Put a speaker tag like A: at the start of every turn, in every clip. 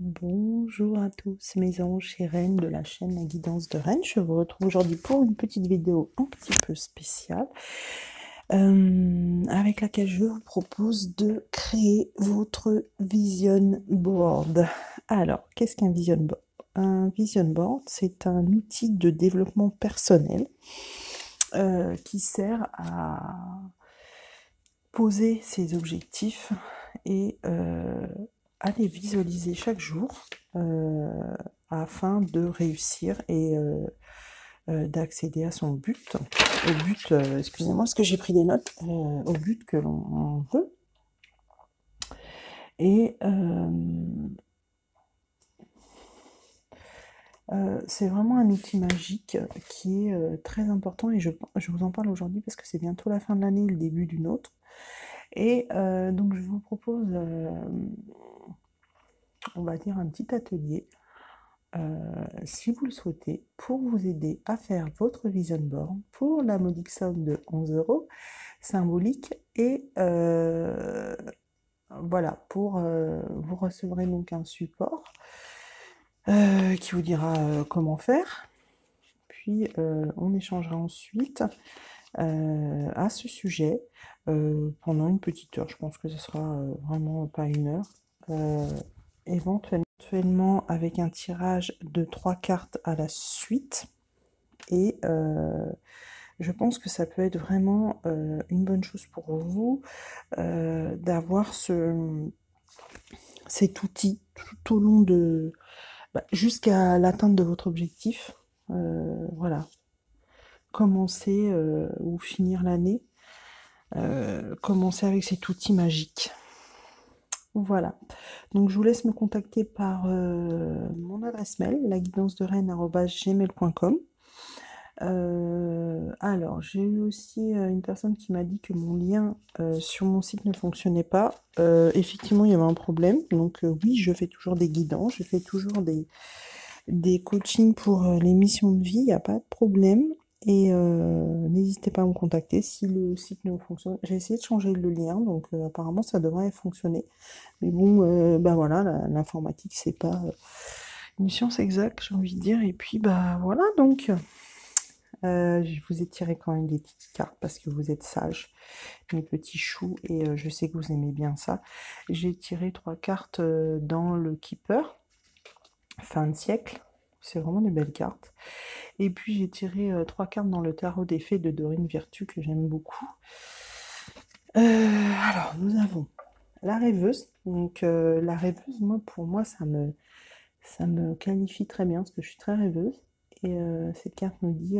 A: Bonjour à tous mes anges et reines de la chaîne La Guidance de Rennes. Je vous retrouve aujourd'hui pour une petite vidéo un petit peu spéciale avec laquelle je vous propose de créer votre vision board. Alors, qu'est-ce qu'un vision board? Un vision board, c'est un outil de développement personnel qui sert à poser ses objectifs et à les visualiser chaque jour afin de réussir et d'accéder à son but, au but, excusez-moi parce que j'ai pris des notes, au but que l'on veut. Et c'est vraiment un outil magique qui est très important et je vous en parle aujourd'hui parce que c'est bientôt la fin de l'année et le début d'une autre. Et donc je vous propose, on va dire, un petit atelier, si vous le souhaitez, pour vous aider à faire votre vision board pour la modique somme de 11 € symbolique. Et voilà, vous recevrez donc un support qui vous dira comment faire. Puis on échangera ensuite à ce sujet pendant une petite heure. Je pense que ce sera vraiment pas une heure. Éventuellement avec un tirage de 3 cartes à la suite. Et je pense que ça peut être vraiment une bonne chose pour vous d'avoir cet outil tout au long de... jusqu'à l'atteinte de votre objectif. Voilà. Commencer ou finir l'année. Commencer avec cet outil magique. Voilà. Donc je vous laisse me contacter par mon adresse mail, laguidancederennes@gmail.com. Alors, j'ai eu aussi une personne qui m'a dit que mon lien sur mon site ne fonctionnait pas. Effectivement, il y avait un problème. Donc oui, je fais toujours des guidances, je fais toujours des coachings pour les missions de vie, il n'y a pas de problème. Et n'hésitez pas à me contacter si le site ne fonctionne. J'ai essayé de changer le lien, donc apparemment ça devrait fonctionner. Mais bon, bah voilà, l'informatique, c'est pas une science exacte, j'ai envie de dire. Et puis, bah voilà, donc... je vous ai tiré quand même des petites cartes parce que vous êtes sages, mes petits choux, et je sais que vous aimez bien ça. J'ai tiré 3 cartes dans le Keeper, fin de siècle. C'est vraiment des belles cartes. Et puis j'ai tiré 3 cartes dans le Tarot des Fées de Dorine Virtue que j'aime beaucoup. Alors, nous avons la rêveuse. Donc la rêveuse, pour moi, ça me qualifie très bien parce que je suis très rêveuse. Et cette carte nous dit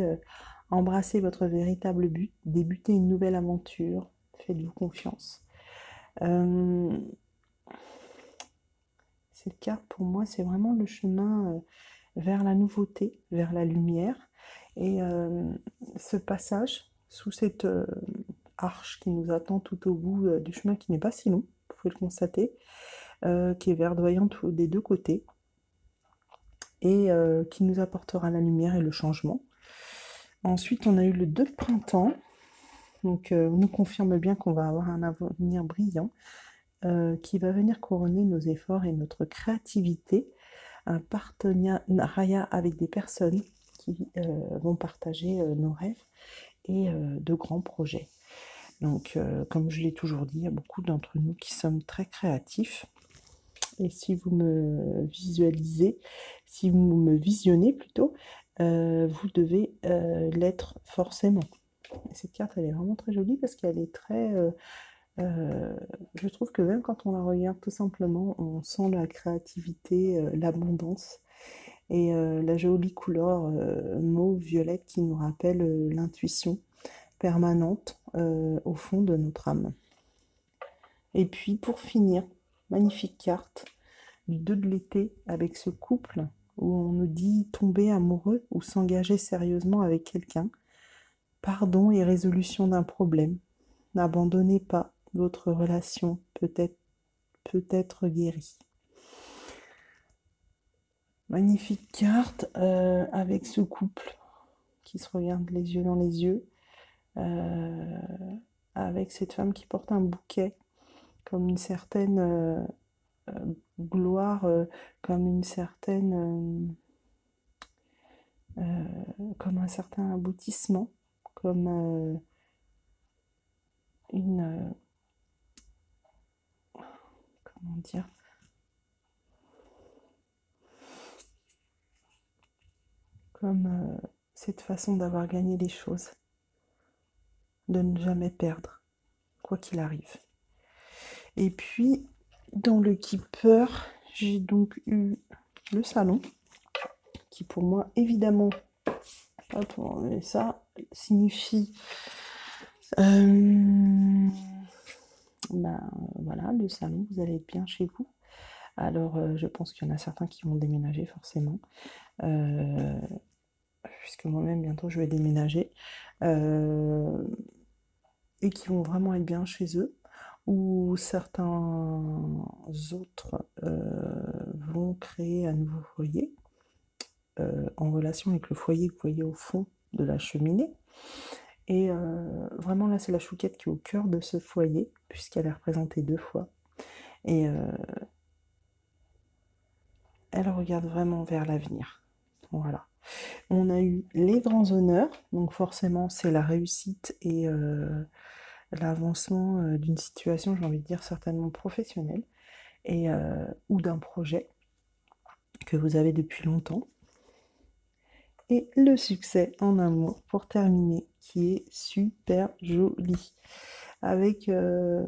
A: embrassez votre véritable but, débutez une nouvelle aventure, faites-vous confiance. Cette carte, pour moi, c'est vraiment le chemin vers la nouveauté, vers la lumière. Et ce passage sous cette arche qui nous attend tout au bout du chemin, qui n'est pas si long, vous pouvez le constater, qui est verdoyante des deux côtés, et qui nous apportera la lumière et le changement. Ensuite, on a eu le 2 de printemps, donc on nous confirme bien qu'on va avoir un avenir brillant qui va venir couronner nos efforts et notre créativité, un partenariat avec des personnes qui vont partager nos rêves et de grands projets. Donc, comme je l'ai toujours dit, il y a beaucoup d'entre nous qui sommes très créatifs. Et si vous me visualisez, si vous me visionnez plutôt, vous devez l'être forcément. Et cette carte, elle est vraiment très jolie parce qu'elle est très... je trouve que même quand on la regarde tout simplement, on sent la créativité, l'abondance et la jolie couleur mauve violette qui nous rappelle l'intuition permanente au fond de notre âme. Et puis pour finir, magnifique carte du 2 de l'été avec ce couple où on nous dit tomber amoureux ou s'engager sérieusement avec quelqu'un. Pardon et résolution d'un problème. N'abandonnez pas, votre relation peut être guérie. Magnifique carte avec ce couple qui se regarde les yeux dans les yeux, avec cette femme qui porte un bouquet comme une certaine gloire, comme une certaine, comme un certain aboutissement, comme une, comment dire, comme cette façon d'avoir gagné les choses, de ne jamais perdre, quoi qu'il arrive. Et puis, dans le Keeper, j'ai donc eu le salon, qui pour moi, évidemment, et ça signifie ben, voilà, le salon, vous allez être bien chez vous. Alors, je pense qu'il y en a certains qui vont déménager forcément, puisque moi-même bientôt je vais déménager, et qui vont vraiment être bien chez eux, ou certains autres vont créer un nouveau foyer en relation avec le foyer que vous voyez au fond de la cheminée. Et vraiment là c'est la chouquette qui est au cœur de ce foyer, puisqu'elle est représentée 2 fois. Et elle regarde vraiment vers l'avenir. Voilà. On a eu les grands honneurs, donc forcément c'est la réussite et l'avancement d'une situation, j'ai envie de dire certainement professionnelle, et, ou d'un projet que vous avez depuis longtemps. Et le succès en amour pour terminer, qui est super joli, avec, je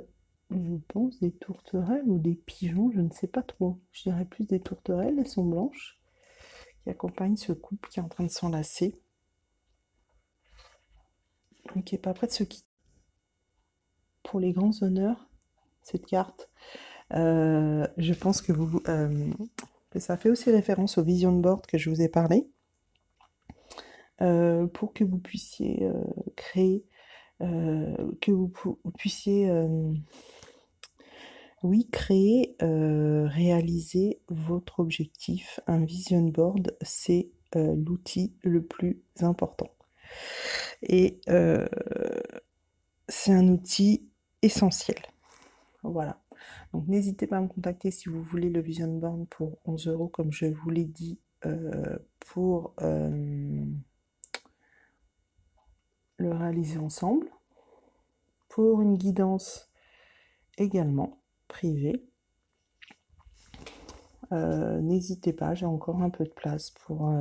A: pense, des tourterelles ou des pigeons, je ne sais pas trop. Je dirais plus des tourterelles, elles sont blanches, qui accompagnent ce couple qui est en train de s'enlacer, et qui n'est pas prêt de se quitter. Pour les grands honneurs, cette carte, je pense que ça fait aussi référence au vision board que je vous ai parlé, pour que vous puissiez créer, que vous puissiez, oui, créer, réaliser votre objectif. Un vision board, c'est l'outil le plus important. Et c'est un outil essentiel. Voilà. Donc n'hésitez pas à me contacter si vous voulez le vision board pour 11 €, comme je vous l'ai dit, pour le réaliser ensemble. Pour une guidance également privée. N'hésitez pas, j'ai encore un peu de place pour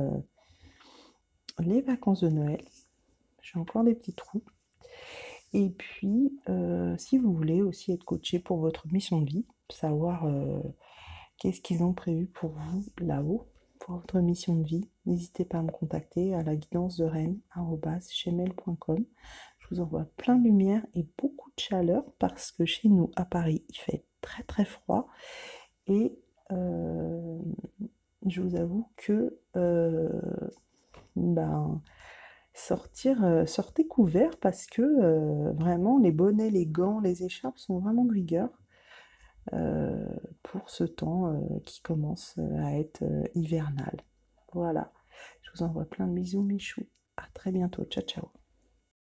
A: les vacances de Noël. J'ai encore des petits trous. Et puis, si vous voulez aussi être coaché pour votre mission de vie, savoir qu'est-ce qu'ils ont prévu pour vous là-haut, pour votre mission de vie, n'hésitez pas à me contacter à laguidancederennes@gmail.com. Je vous envoie plein de lumière et beaucoup de chaleur, parce que chez nous, à Paris, il fait très très froid. Et je vous avoue que ben, sortez couverts, parce que vraiment les bonnets, les gants, les écharpes sont vraiment de rigueur pour ce temps qui commence à être hivernal. Voilà, je vous envoie plein de bisous, mes choux. À très bientôt, ciao ciao.